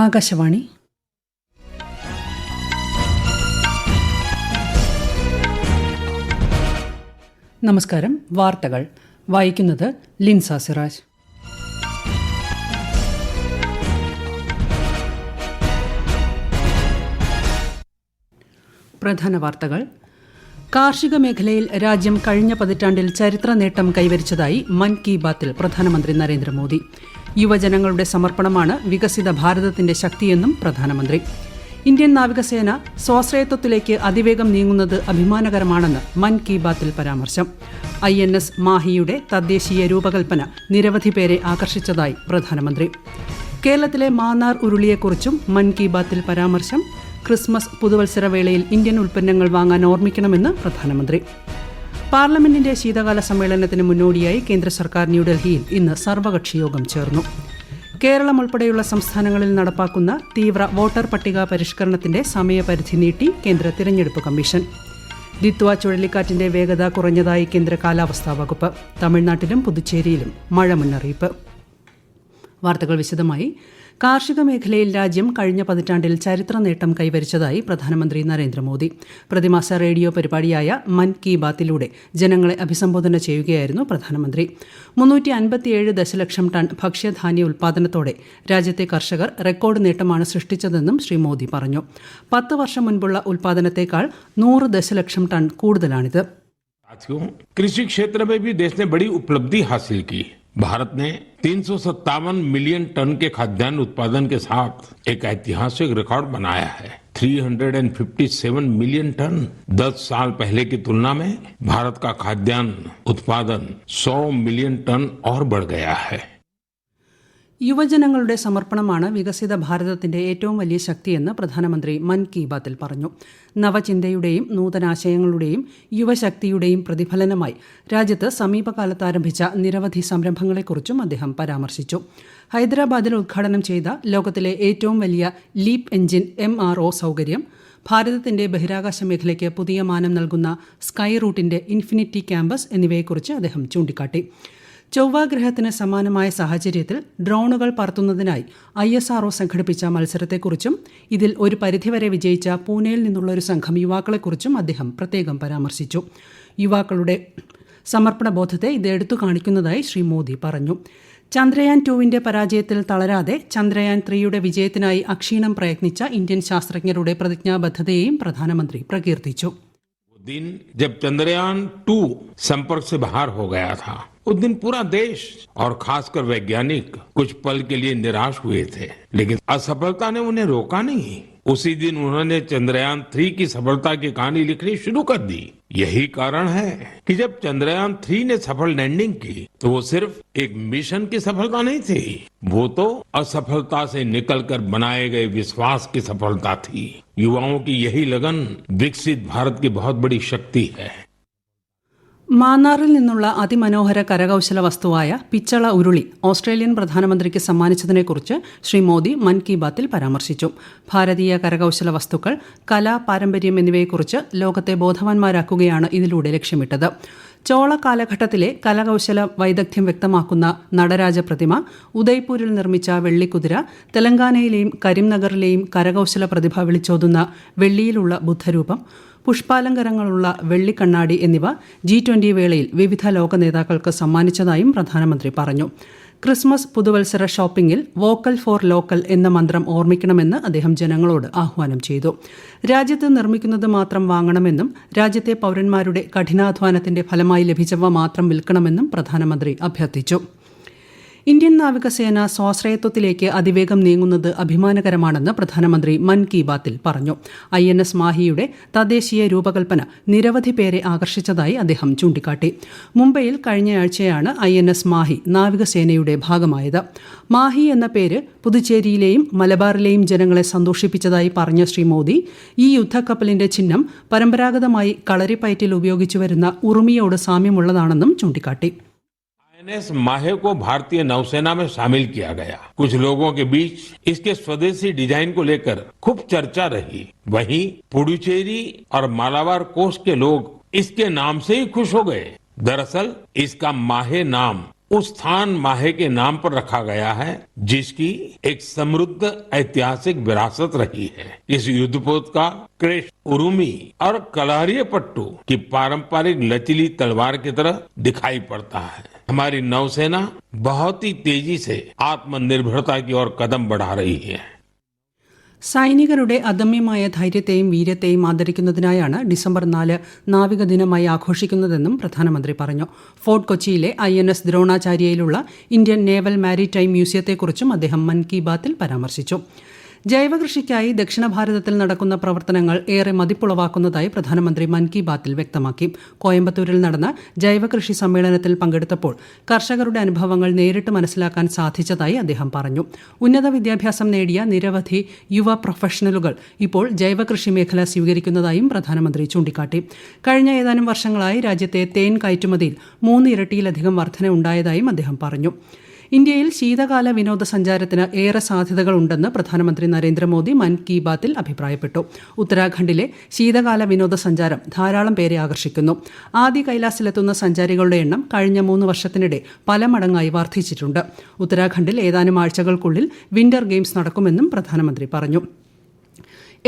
ആകാശവാണി. നമസ്കാരം. വാർത്തകൾ വായിക്കുന്നത് ലിൻസ സിറാജ്. പ്രധാന വാർത്തകൾ. കാർഷിക മേഖലയിൽ രാജ്യം കഴിഞ്ഞ പതിറ്റാണ്ടിൽ ചരിത്ര നേട്ടം കൈവരിച്ചതായി മൻ കി ബാത്തിൽ പ്രധാനമന്ത്രി നരേന്ദ്രമോദി. യുവജനങ്ങളുടെ സമർപ്പണമാണ് വികസിത ഭാരതത്തിന്റെ ശക്തിയെന്നും പ്രധാനമന്ത്രി. ഇന്ത്യൻ നാവികസേന സ്വാശ്രയത്വത്തിലേക്ക് അതിവേഗം നീങ്ങുന്നത് അഭിമാനകരമാണെന്ന് മൻ കി ബാത്തിൽ പരാമർശം. INS മാഹിയുടെ തദ്ദേശീയ രൂപകൽപ്പന നിരവധി പേരെ ആകർഷിച്ചതായി പ്രധാനമന്ത്രി. കേരളത്തിലെ മാന്നാർ ഉരുളിയെക്കുറിച്ചും മൻ കി ബാത്തിൽ പരാമർശം. ക്രിസ്മസ് പുതുവത്സര വേളയിൽ ഇന്ത്യൻ ഉൽപ്പന്നങ്ങൾ വാങ്ങാൻ ഓർമ്മിക്കണമെന്ന് പ്രധാനമന്ത്രി. പാർലമെന്റിന്റെ ശീതകാല സമ്മേളനത്തിന് മുന്നോടിയായി കേന്ദ്ര സർക്കാർ ന്യൂഡൽഹിയിൽ ഇന്ന് സർവകക്ഷി യോഗം ചേർന്നു. കേരളം ഉൾപ്പെടെയുള്ള സംസ്ഥാനങ്ങളിൽ നടപ്പാക്കുന്ന തീവ്ര വോട്ടർ പട്ടിക പരിഷ്കരണത്തിന്റെ സമയപരിധി നീട്ടി കേന്ദ്ര തിരഞ്ഞെടുപ്പ് കമ്മീഷൻ. ദിത്വ ചുഴലിക്കാറ്റിന്റെ വേഗത കുറഞ്ഞതായി കേന്ദ്ര കാലാവസ്ഥാ വകുപ്പ്. തമിഴ്നാട്ടിലും പുതുച്ചേരിയിലും മഴ മുന്നറിയിപ്പ്. വാർത്തകൾ വിശദമായി. കാർഷിക മേഖലയിൽ രാജ്യം കഴിഞ്ഞ പതിറ്റാണ്ടിൽ ചരിത്ര നേട്ടം കൈവരിച്ചതായി പ്രധാനമന്ത്രി നരേന്ദ്രമോദി. പ്രതിമാസ റേഡിയോ പരിപാടിയായ മൻ കി ബാത്തിലൂടെ ജനങ്ങളെ അഭിസംബോധന ചെയ്യുകയായിരുന്നു പ്രധാനമന്ത്രി. 357 ദശലക്ഷം ടൺ ഭക്ഷ്യധാന്യ ഉൽപ്പാദനത്തോടെ രാജ്യത്തെ കർഷകർ റെക്കോർഡ് നേട്ടമാണ് സൃഷ്ടിച്ചതെന്നും ശ്രീ മോദി പറഞ്ഞു. 10 വർഷം മുൻപുള്ള ഉൽപ്പാദനത്തേക്കാൾ 100 ദശലക്ഷം ടൺ കൂടുതലാണിത്. कृषि क्षेत्र में भी देश ने बड़ी उपलब्धि हासिल की. भारत ने 357 मिलियन टन के खाद्यान्न उत्पादन के साथ एक ऐतिहासिक रिकॉर्ड बनाया है. 357 मिलियन टन 10 साल पहले की तुलना में भारत का खाद्यान्न उत्पादन 100 मिलियन टन और बढ़ गया है. യുവജനങ്ങളുടെ സമർപ്പണമാണ് വികസിത ഭാരതത്തിന്റെ ഏറ്റവും വലിയ ശക്തിയെന്ന് പ്രധാനമന്ത്രി മൻ കി ബാത്തിൽ പറഞ്ഞു. നവചിന്തയുടെയും നൂതനാശയങ്ങളുടെയും യുവശക്തിയുടെയും പ്രതിഫലനമായി രാജ്യത്ത് സമീപകാലത്ത് ആരംഭിച്ച നിരവധി സംരംഭങ്ങളെക്കുറിച്ചും അദ്ദേഹം പരാമർശിച്ചു. ഹൈദരാബാദിൽ ഉദ്ഘാടനം ചെയ്ത ലോകത്തിലെ ഏറ്റവും വലിയ ലീപ് എഞ്ചിൻ MRO സൗകര്യം, ഭാരതത്തിന്റെ ബഹിരാകാശ മേഖലയ്ക്ക് പുതിയ മാനം നൽകുന്ന സ്കൈ റൂട്ടിന്റെ ഇൻഫിനിറ്റി ക്യാമ്പസ് എന്നിവയെക്കുറിച്ച് അദ്ദേഹം ചൂണ്ടിക്കാട്ടി. ചൊവ്വാഗ്രഹത്തിന് സമാനമായ സാഹചര്യത്തിൽ ഡ്രോണുകൾ പറത്തുന്നതിനായി ISRO സംഘടിപ്പിച്ച മത്സരത്തെക്കുറിച്ചും ഇതിൽ ഒരു പരിധിവരെ വിജയിച്ച പൂനെയിൽ നിന്നുള്ള ഒരു സംഘം യുവാക്കളെക്കുറിച്ചും അദ്ദേഹം പ്രത്യേകം പരാമർശിച്ചു. യുവാക്കളുടെ സമർപ്പണബോധത്തെ ഇത് എടുത്തു കാണിക്കുന്നതായി ശ്രീ മോദി പറഞ്ഞു. ചന്ദ്രയാൻ 2വിന്റെ പരാജയത്തിൽ തളരാതെ ചന്ദ്രയാൻ 3യുടെ വിജയത്തിനായി അക്ഷീണം പ്രയത്നിച്ച ഇന്ത്യൻ ശാസ്ത്രജ്ഞരുടെ പ്രതിജ്ഞാബദ്ധതയെയും പ്രധാനമന്ത്രി പ്രകീർത്തിച്ചു. दिन जब चंद्रयान 2 संपर्क से बाहर हो गया था, उस दिन पूरा देश और खासकर वैज्ञानिक कुछ पल के लिए निराश हुए थे, लेकिन असफलता ने उन्हें रोका नहीं. उसी दिन उन्होंने चंद्रयान 3 की सफलता की कहानी लिखनी शुरू कर दी. यही कारण है कि जब चंद्रयान 3 ने सफल लैंडिंग की तो वो सिर्फ एक मिशन की सफलता नहीं थी, वो तो असफलता से निकलकर बनाए गए विश्वास की सफलता थी. युवाओं की यही लगन विकसित भारत की बहुत बड़ी शक्ति है. മാന്നാറിൽ നിന്നുള്ള അതിമനോഹര കരകൗശല വസ്തുവായ പിച്ചള ഉരുളി ഓസ്ട്രേലിയൻ പ്രധാനമന്ത്രിക്ക് സമ്മാനിച്ചതിനെക്കുറിച്ച് ശ്രീ മോദി മൻ കി ബാത്തിൽ പരാമർശിച്ചു. ഭാരതീയ കരകൗശല വസ്തുക്കൾ, കല, പാരമ്പര്യം എന്നിവയെക്കുറിച്ച് ലോകത്തെ ബോധവാന്മാരാക്കുകയാണ് ഇതിലൂടെ ലക്ഷ്യമിട്ടത്. ചോള കാലഘട്ടത്തിലെ കലകൗശല വൈദഗ്ധ്യം വ്യക്തമാക്കുന്ന നടരാജ പ്രതിമ, ഉദയ്പൂരിൽ നിർമ്മിച്ച വെള്ളിക്കുതിര, തെലങ്കാനയിലെയും കരിംനഗറിലെയും കരകൗശല പ്രതിഭ വിളിച്ചോതുന്ന വെള്ളിയിലുള്ള ബുദ്ധരൂപം, പുഷ്പാലങ്കരങ്ങളുള്ള വെള്ളിക്കണ്ണാടി എന്നിവ G20 വേളയിൽ വിവിധ ലോക നേതാക്കൾക്ക് സമ്മാനിച്ചതായും പ്രധാനമന്ത്രി പറഞ്ഞു. ക്രിസ്മസ് പുതുവത്സര ഷോപ്പിംഗിൽ വോക്കൽ ഫോർ ലോക്കൽ എന്ന മന്ത്രം ഓർമ്മിക്കണമെന്ന് അദ്ദേഹം ജനങ്ങളോട് ആഹ്വാനം ചെയ്തു. രാജ്യത്ത് നിർമ്മിക്കുന്നത് മാത്രം വാങ്ങണമെന്നും രാജ്യത്തെ പൌരന്മാരുടെ കഠിനാധ്വാനത്തിന്റെ ഫലമായി ലഭിച്ചവ മാത്രം വിൽക്കണമെന്നും പ്രധാനമന്ത്രി അഭ്യർത്ഥിച്ചു. ഇന്ത്യൻ നാവികസേന സ്വാശ്രയത്വത്തിലേക്ക് അതിവേഗം നീങ്ങുന്നത് അഭിമാനകരമാണെന്ന് പ്രധാനമന്ത്രി മൻ കി ബാത്തിൽ പറഞ്ഞു. INS മാഹിയുടെ തദ്ദേശീയ രൂപകൽപ്പന നിരവധി പേരെ ആകർഷിച്ചതായി അദ്ദേഹം ചൂണ്ടിക്കാട്ടി. മുംബൈയിൽ കഴിഞ്ഞയാഴ്ചയാണ് INS മാഹി നാവികസേനയുടെ ഭാഗമായത്. മാഹി എന്ന പേര് പുതുച്ചേരിയിലെയും മലബാറിലെയും ജനങ്ങളെ സന്തോഷിപ്പിച്ചതായി പറഞ്ഞ ശ്രീ മോദി, ഈ യുദ്ധക്കപ്പലിന്റെ ചിഹ്നം പരമ്പരാഗതമായി കളരിപ്പയറ്റിൽ ഉപയോഗിച്ചുവരുന്ന ഉറുമിയോട് സാമ്യമുള്ളതാണെന്നും ചൂണ്ടിക്കാട്ടി. INS माहे को भारतीय नौसेना में शामिल किया गया. कुछ लोगों के बीच इसके स्वदेशी डिजाइन को लेकर खूब चर्चा रही. वहीं पुडुचेरी और मालाबार कोस्ट के लोग इसके नाम से ही खुश हो गए. दरअसल इसका माहे नाम उस स्थान माहे के नाम पर रखा गया है जिसकी एक समृद्ध ऐतिहासिक विरासत रही है। इस युद्धपोत का क्रेस्ट उरुमी और कलारियपट्टू की पारंपरिक लचीली तलवार की तरह दिखाई पड़ता है। हमारी नौसेना बहुत ही तेजी से आत्मनिर्भरता की ओर कदम बढ़ा रही है। സൈനികരുടെ അദമ്യമായ ധൈര്യത്തെയും വീര്യത്തെയും ആദരിക്കുന്നതിനായാണ് ഡിസംബർ 4 നാവിക ദിനമായി ആഘോഷിക്കുന്നതെന്നും പ്രധാനമന്ത്രി പറഞ്ഞു. ഫോർട്ട് കൊച്ചിയിലെ INS ദ്രോണാചാര്യയിലുള്ള ഇന്ത്യൻ നേവൽ മാരിടൈം മ്യൂസിയത്തെക്കുറിച്ചും അദ്ദേഹം മൻ കി ബാത്തിൽ പരാമർശിച്ചു. ജൈവകൃഷിക്കായി ദക്ഷിണ ഭാരതത്തിൽ നടക്കുന്ന പ്രവർത്തനങ്ങൾ ഏറെ മതിപ്പുളവാക്കുന്നതായി പ്രധാനമന്ത്രി മൻ കി ബാത്തിൽ വ്യക്തമാക്കി. കോയമ്പത്തൂരിൽ നടന്ന ജൈവകൃഷി സമ്മേളനത്തിൽ പങ്കെടുത്തപ്പോൾ കർഷകരുടെ അനുഭവങ്ങൾ നേരിട്ട് മനസ്സിലാക്കാൻ സാധിച്ചതായി അദ്ദേഹം പറഞ്ഞു. ഉന്നത വിദ്യാഭ്യാസം നേടിയ നിരവധി യുവ പ്രൊഫഷണലുകൾ ഇപ്പോൾ ജൈവകൃഷി മേഖല സ്വീകരിക്കുന്നതായും പ്രധാനമന്ത്രി ചൂണ്ടിക്കാട്ടി. കഴിഞ്ഞ ഏതാനും വർഷങ്ങളായി രാജ്യത്തെ തേൻ കയറ്റുമതിയിൽ 3 ഇരട്ടിയിലധികം വർധന ഉണ്ടായതായും അദ്ദേഹം പറഞ്ഞു. ഇന്ത്യയിൽ ശീതകാല വിനോദസഞ്ചാരത്തിന് ഏറെ സാധ്യതകളുണ്ടെന്ന് പ്രധാനമന്ത്രി നരേന്ദ്രമോദി മൻ കി ബാത്തിൽ അഭിപ്രായപ്പെട്ടു. ഉത്തരാഖണ്ഡിലെ ശീതകാല വിനോദസഞ്ചാരം ധാരാളം പേരെ ആകർഷിക്കുന്നു. ആദി കൈലാസിലെത്തുന്ന സഞ്ചാരികളുടെ എണ്ണം കഴിഞ്ഞ 3 വർഷത്തിനിടെ പല മടങ്ങായി വർദ്ധിച്ചിട്ടുണ്ട്. ഉത്തരാഖണ്ഡിൽ ഏതാനും ആഴ്ചകൾക്കുള്ളിൽ വിന്റർ ഗെയിംസ് നടക്കുമെന്നും പ്രധാനമന്ത്രി പറഞ്ഞു.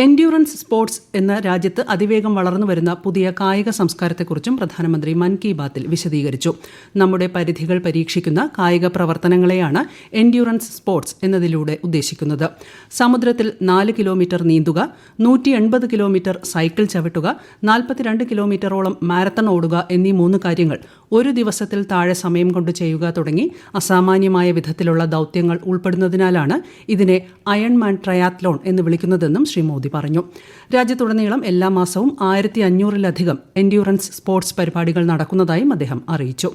എൻഡ്യൂറൻസ് സ്പോർട്സ് എന്ന രാജ്യത്ത് അതിവേഗം വളർന്നുവരുന്ന പുതിയ കായിക സംസ്കാരത്തെക്കുറിച്ചും പ്രധാനമന്ത്രി മൻ കി ബാത്തിൽ വിശദീകരിച്ചു. നമ്മുടെ പരിധികൾ പരീക്ഷിക്കുന്ന കായിക പ്രവർത്തനങ്ങളെയാണ് എൻഡ്യൂറൻസ് സ്പോർട്സ് എന്നതിലൂടെ ഉദ്ദേശിക്കുന്നത്. സമുദ്രത്തിൽ 4 കിലോമീറ്റർ നീന്തുക, 180 കിലോമീറ്റർ സൈക്കിൾ ചവിട്ടുക, 42 കിലോമീറ്ററോളം മാരത്തൺ ഓടുക എന്നീ 3 കാര്യങ്ങൾ ഒരു ദിവസത്തിൽ താഴെ സമയം കൊണ്ട് ചെയ്യുക തുടങ്ങി അസാമാന്യമായ വിധത്തിലുള്ള ദൌത്യങ്ങൾ ഉൾപ്പെടുന്നതിനാലാണ് ഇതിനെ അയൺമാൻ ട്രയാത്ലോൺ എന്ന് വിളിക്കുന്നതെന്നും ശ്രീ മോദി പറഞ്ഞു. രാജ്യത്തുടനീളം എല്ലാ മാസവും 1500-ലധികം എൻഡ്യൂറൻസ് സ്പോർട്സ് പരിപാടികൾ നടക്കുന്നതായും അദ്ദേഹം അറിയിച്ചു.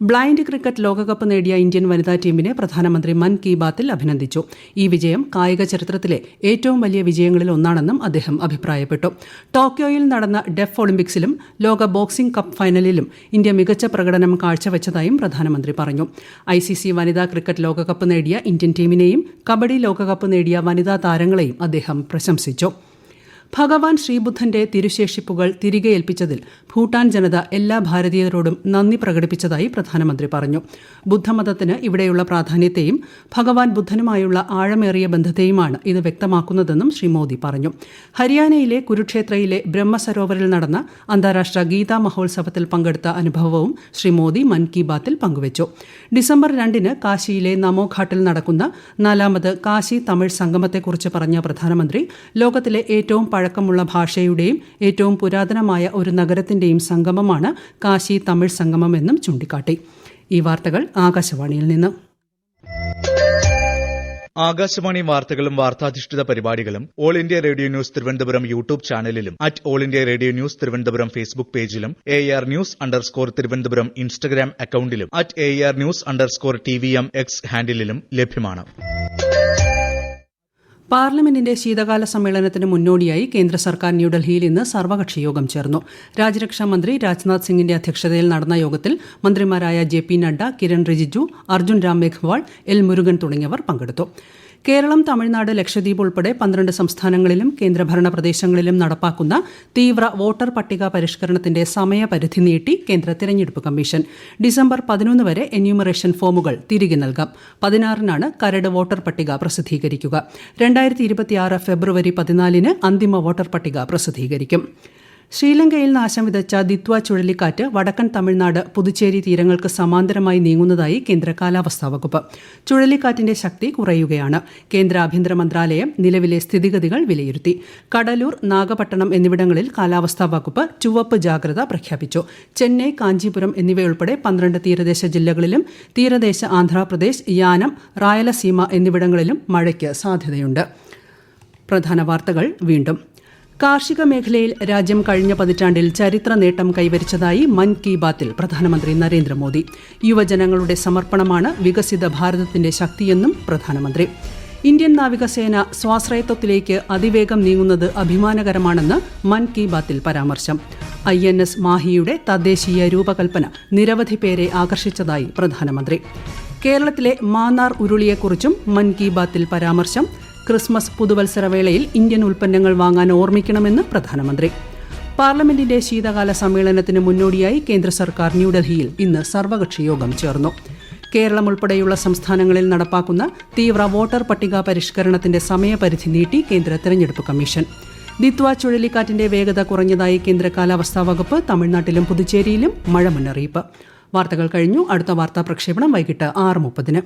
ബ്ലൈൻഡ് ക്രിക്കറ്റ് ലോകകപ്പ് നേടിയ ഇന്ത്യൻ വനിതാ ടീമിനെ പ്രധാനമന്ത്രി മൻ കി ബാത്തിൽ അഭിനന്ദിച്ചു. ഈ വിജയം കായിക ചരിത്രത്തിലെ ഏറ്റവും വലിയ വിജയങ്ങളിൽ ഒന്നാണെന്നും അദ്ദേഹം അഭിപ്രായപ്പെട്ടു. ടോക്കിയോയിൽ നടന്ന ഡെഫ് ഒളിമ്പിക്സിലും ലോക ബോക്സിംഗ് കപ്പ് ഫൈനലിലും ഇന്ത്യ മികച്ച പ്രകടനം കാഴ്ചവെച്ചതായും പ്രധാനമന്ത്രി പറഞ്ഞു. ICC വനിതാ ക്രിക്കറ്റ് ലോകകപ്പ് നേടിയ ഇന്ത്യൻ ടീമിനെയും കബഡി ലോകകപ്പ് നേടിയ വനിതാ താരങ്ങളെയും അദ്ദേഹം പ്രശംസിച്ചു. ഭഗവാൻ ശ്രീബുദ്ധന്റെ തിരുശേഷിപ്പുകൾ തിരികെ ഏൽപ്പിച്ചതിൽ ഭൂട്ടാൻ ജനത എല്ലാ ഭാരതീയരോടും നന്ദി പ്രകടിപ്പിച്ചതായി പ്രധാനമന്ത്രി പറഞ്ഞു. ബുദ്ധമതത്തിന് ഇവിടെയുള്ള പ്രാധാന്യത്തെയും ഭഗവാൻ ബുദ്ധനുമായുള്ള ആഴമേറിയ ബന്ധത്തെയുമാണ് ഇത് വ്യക്തമാക്കുന്നതെന്നും ശ്രീ മോദി പറഞ്ഞു. ഹരിയാനയിലെ കുരുക്ഷേത്രയിലെ ബ്രഹ്മസരോവറിൽ നടന്ന അന്താരാഷ്ട്ര ഗീതാ മഹോത്സവത്തിൽ പങ്കെടുത്ത അനുഭവവും ശ്രീ മോദി മൻ കി ബാത്തിൽ പങ്കുവച്ചു. ഡിസംബർ 2 കാശിയിലെ നമോഘാട്ടിൽ നടക്കുന്ന 4ാമത് കാശി തമിഴ് സംഗമത്തെക്കുറിച്ച് പറഞ്ഞ പ്രധാനമന്ത്രി ലോകത്തിലെ ഏറ്റവും പഴക്കമുള്ള ഭാഷയുടെയും ഏറ്റവും പുരാതനമായ ഒരു നഗരത്തിന്റെയും സംഗമമാണ് കാശി തമിഴ് സംഗമം എന്നും ചൂണ്ടിക്കാട്ടി. ഈ വാർത്തകൾ ആകാശവാണിയിൽ നിന്ന്. ആകാശവാണി വാർത്തകളും വാർത്താധിഷ്ഠിത പരിപാടികളും all India radio news Thiruvananthapuram YouTube ചാനലിലും all India radio news Thiruvananthapuram Facebook പേജിലും AR News_ തിരുവനന്തപുരം ഇൻസ്റ്റഗ്രാം അക്കൌണ്ടിലും AR News_TVM X ഹാൻഡിലും ലഭ്യമാണ്. പാർലമെന്റിന്റെ ശീതകാല സമ്മേളനത്തിന് മുന്നോടിയായി കേന്ദ്ര സർക്കാർ ന്യൂഡൽഹിയിൽ ഇന്ന് സർവകക്ഷി യോഗം ചേർന്നു. രാജ്യരക്ഷാ മന്ത്രി രാജ്നാഥ് സിംഗിന്റെ അധ്യക്ഷതയിൽ നടന്ന യോഗത്തിൽ മന്ത്രിമാരായ JP നഡ്ഡ, കിരൺ റിജിജു, അർജുൻ രാം മേഘ്വാൾ, L മുരുകൻ തുടങ്ങിയവർ പങ്കെടുത്തു. കേരളം, തമിഴ്നാട്, ലക്ഷദ്വീപ് ഉൾപ്പെടെ 12 സംസ്ഥാനങ്ങളിലും കേന്ദ്രഭരണ പ്രദേശങ്ങളിലും നടപ്പാക്കുന്ന തീവ്ര വോട്ടർ പട്ടിക പരിഷ്കരണത്തിന്റെ സമയപരിധി നീട്ടി കേന്ദ്ര തെരഞ്ഞെടുപ്പ് കമ്മീഷൻ. ഡിസംബർ 11 വരെ എന്യൂമറേഷൻ ഫോമുകൾ തിരികെ നൽകാം. 16-നാണ് കരട് വോട്ടർ പട്ടിക പ്രസിദ്ധീകരിക്കുക. 2026 ഫെബ്രുവരി 14-ന് അന്തിമ വോട്ടർ പട്ടിക പ്രസിദ്ധീകരിക്കും. ശ്രീലങ്കയിൽ നാശം വിതച്ച ദിത്വ ചുഴലിക്കാറ്റ് വടക്കൻ തമിഴ്നാട്, പുതുച്ചേരി തീരങ്ങൾക്ക് സമാന്തരമായി നീങ്ങുന്നതായി കേന്ദ്ര കാലാവസ്ഥാ വകുപ്പ്. ചുഴലിക്കാറ്റിന്റെ ശക്തി കുറയുകയാണ്. കേന്ദ്ര ആഭ്യന്തര മന്ത്രാലയം നിലവിലെ സ്ഥിതിഗതികൾ വിലയിരുത്തി. കഡലൂർ, നാഗപട്ടണം എന്നിവിടങ്ങളിൽ കാലാവസ്ഥാ വകുപ്പ് ചുവപ്പ് ജാഗ്രത പ്രഖ്യാപിച്ചു. ചെന്നൈ, കാഞ്ചീപുരം എന്നിവയുൾപ്പെടെ 12 തീരദേശ ജില്ലകളിലും തീരദേശ ആന്ധ്രാപ്രദേശ്, യാനം, റായലസീമ എന്നിവിടങ്ങളിലും മഴയ്ക്ക് സാധ്യതയുണ്ട്. പ്രധാന വാർത്തകൾ വീണ്ടും. കാർഷിക മേഖലയിൽ രാജ്യം കഴിഞ്ഞ പതിറ്റാണ്ടിൽ ചരിത്ര നേട്ടം കൈവരിച്ചതായി മൻ കി ബാത്തിൽ പ്രധാനമന്ത്രി നരേന്ദ്രമോദി. യുവജനങ്ങളുടെ സമർപ്പണമാണ് വികസിത ഭാരതത്തിന്റെ ശക്തിയെന്നും പ്രധാനമന്ത്രി. ഇന്ത്യൻ നാവികസേന സ്വാശ്രയത്വത്തിലേക്ക് അതിവേഗം നീങ്ങുന്നത് അഭിമാനകരമാണെന്ന് മൻ കി ബാത്തിൽ പരാമർശം. INS മാഹിയുടെ തദ്ദേശീയ രൂപകൽപ്പന നിരവധി പേരെ ആകർഷിച്ചതായി പ്രധാനമന്ത്രി. കേരളത്തിലെ മാന്നാർ ഉരുളിയെക്കുറിച്ചും മൻ കി ബാത്തിൽ പരാമർശം. ക്രിസ്മസ് പുതുവത്സരവേളയിൽ ഇന്ത്യൻ ഉൽപ്പന്നങ്ങൾ വാങ്ങാൻ ഓർമ്മിക്കണമെന്ന് പ്രധാനമന്ത്രി. പാർലമെന്റിന്റെ ശീതകാല സമ്മേളനത്തിന് മുന്നോടിയായി കേന്ദ്ര സർക്കാർ ന്യൂഡൽഹിയിൽ ഇന്ന് സർവകക്ഷി യോഗം ചേർന്നു. കേരളം ഉൾപ്പെടെയുള്ള സംസ്ഥാനങ്ങളിൽ നടപ്പാക്കുന്ന തീവ്ര വോട്ടർ പട്ടിക പരിഷ്കരണത്തിന്റെ സമയപരിധി നീട്ടി കേന്ദ്ര തെരഞ്ഞെടുപ്പ് കമ്മീഷൻ. ദിത്വ ചുഴലിക്കാറ്റിന്റെ വേഗത കുറഞ്ഞതായി കേന്ദ്ര കാലാവസ്ഥാ വകുപ്പ്. തമിഴ്നാട്ടിലും പുതുച്ചേരിയിലും മഴ മുന്നറിയിപ്പ്. വാർത്തകൾ കഴിഞ്ഞു. അടുത്ത വാർത്താ പ്രക്ഷേപണം വൈകിട്ട് 6:30.